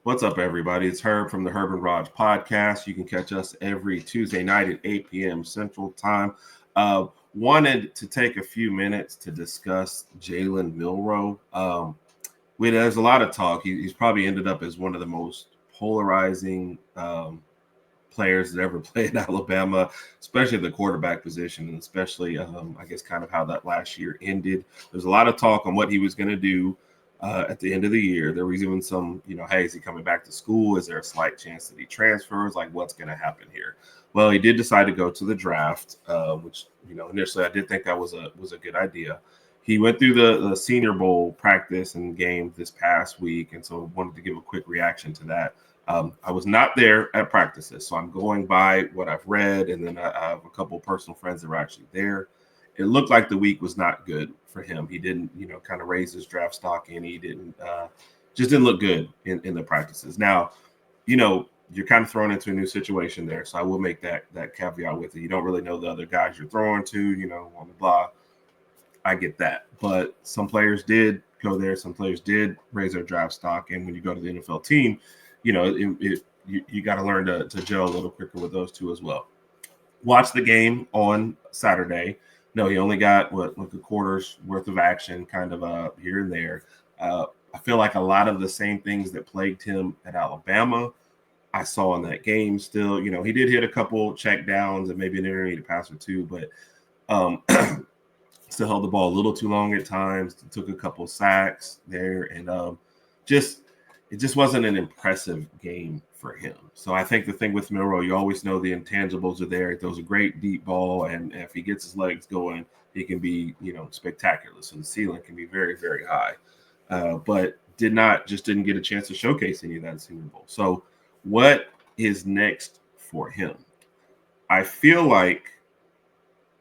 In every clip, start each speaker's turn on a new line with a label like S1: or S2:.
S1: What's up, everybody? It's Herb from the Herb and Rodg podcast. You can catch us every Tuesday night at 8 p.m. Central Time. Wanted to take a few minutes to discuss Jalen Milroe. There's a lot of talk. He's probably ended up as one of the most polarizing players that ever played in Alabama, especially the quarterback position, and especially, I guess, kind of how that last year ended. There's a lot of talk on what he was going to do at the end of the year. There was even some, hey, is he coming back to school? Is there a slight chance that he transfers? Like, what's going to happen here? Well, he did decide to go to the draft, which, initially I did think that was a good idea. He went through the Senior Bowl practice and game this past week, and so I wanted to give a quick reaction to that. I was not there at practices, so I'm going by what I've read, and then I have a couple of personal friends that were actually there. It looked like the week was not good for him. He didn't, kind of raise his draft stock, and he just didn't look good in the practices. Now, you're kind of thrown into a new situation there, so I will make that caveat with it. You don't really know the other guys you're throwing to, on the blah. I get that, but some players did go there. Some players did raise their draft stock, and when you go to the NFL team, you got to learn to gel a little quicker with those two as well. Watch the game on Saturday. No, he only got a quarter's worth of action, kind of here and there. I feel like a lot of the same things that plagued him at Alabama, I saw in that game. Still, he did hit a couple check downs and maybe an intermediate pass or two, but still held the ball a little too long at times. Took a couple sacks there, and it just wasn't an impressive game for him. So I think the thing with Milroe, you always know the intangibles are there. It throws a great deep ball, and if he gets his legs going, he can be, spectacular. So the ceiling can be very, very high. But didn't get a chance to showcase any of that Senior Bowl. So what is next for him? I feel like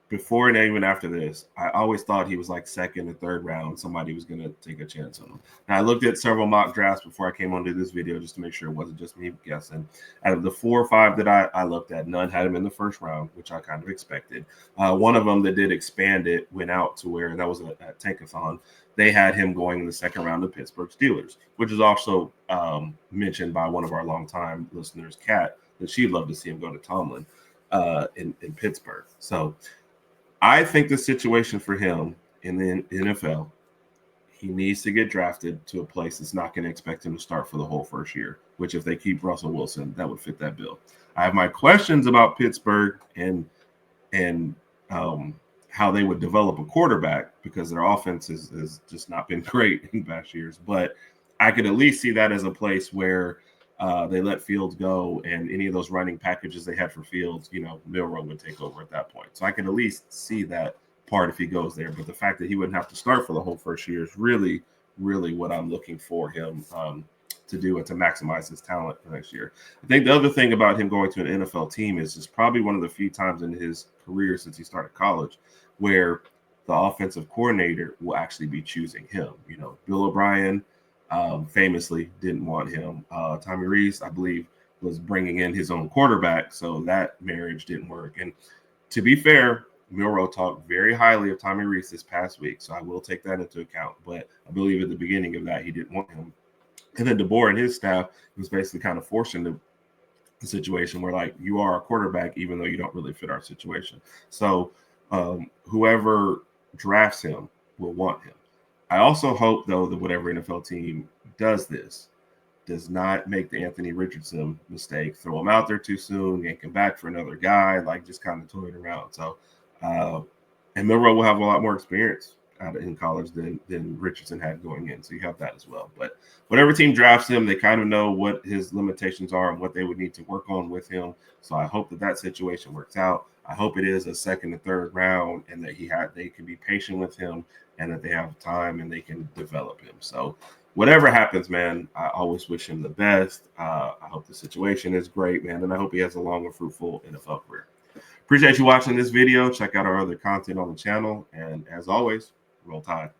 S1: before and even after this, I always thought he was like second or third round. Somebody was going to take a chance on him. Now, I looked at several mock drafts before I came onto this video just to make sure it wasn't just me guessing. Out of the 4 or 5 that I looked at, none had him in the first round, which I kind of expected. One of them that did expand it went out to where, and that was at Tankathon, they had him going in the second round of Pittsburgh Steelers, which is also mentioned by one of our longtime listeners, Kat, that she'd love to see him go to Tomlin in Pittsburgh. So I think the situation for him in the NFL, he needs to get drafted to a place that's not going to expect him to start for the whole first year, which if they keep Russell Wilson, that would fit that bill. I have my questions about Pittsburgh and how they would develop a quarterback because their offense has just not been great in past years. But I could at least see that as a place where they let Fields go, and any of those running packages they had for Fields, Milroe would take over at that point. So I can at least see that part if he goes there. But the fact that he wouldn't have to start for the whole first year is really, really what I'm looking for him to do and to maximize his talent for next year. I think the other thing about him going to an NFL team is it's probably one of the few times in his career since he started college where the offensive coordinator will actually be choosing him. Bill O'Brien famously didn't want him. Tommy Rees, I believe, was bringing in his own quarterback, so that marriage didn't work. And to be fair, Milroe talked very highly of Tommy Rees this past week, so I will take that into account. But I believe at the beginning of that, he didn't want him. And then DeBoer and his staff was basically kind of forcing the situation where, like, you are a quarterback, even though you don't really fit our situation. So whoever drafts him will want him. I also hope, though, that whatever NFL team does this does not make the Anthony Richardson mistake, throw him out there too soon, yank him back for another guy, like just kind of toying around. So, and Milroe will have a lot more experience in college than Richardson had going in. So you have that as well. But whatever team drafts him, they kind of know what his limitations are and what they would need to work on with him. So I hope that situation works out. I hope it is a second and third round and that they can be patient with him and that they have time and they can develop him. So whatever happens, man, I always wish him the best. I hope the situation is great, man. And I hope he has a long and fruitful NFL career. Appreciate you watching this video. Check out our other content on the channel. And as always, roll Tide.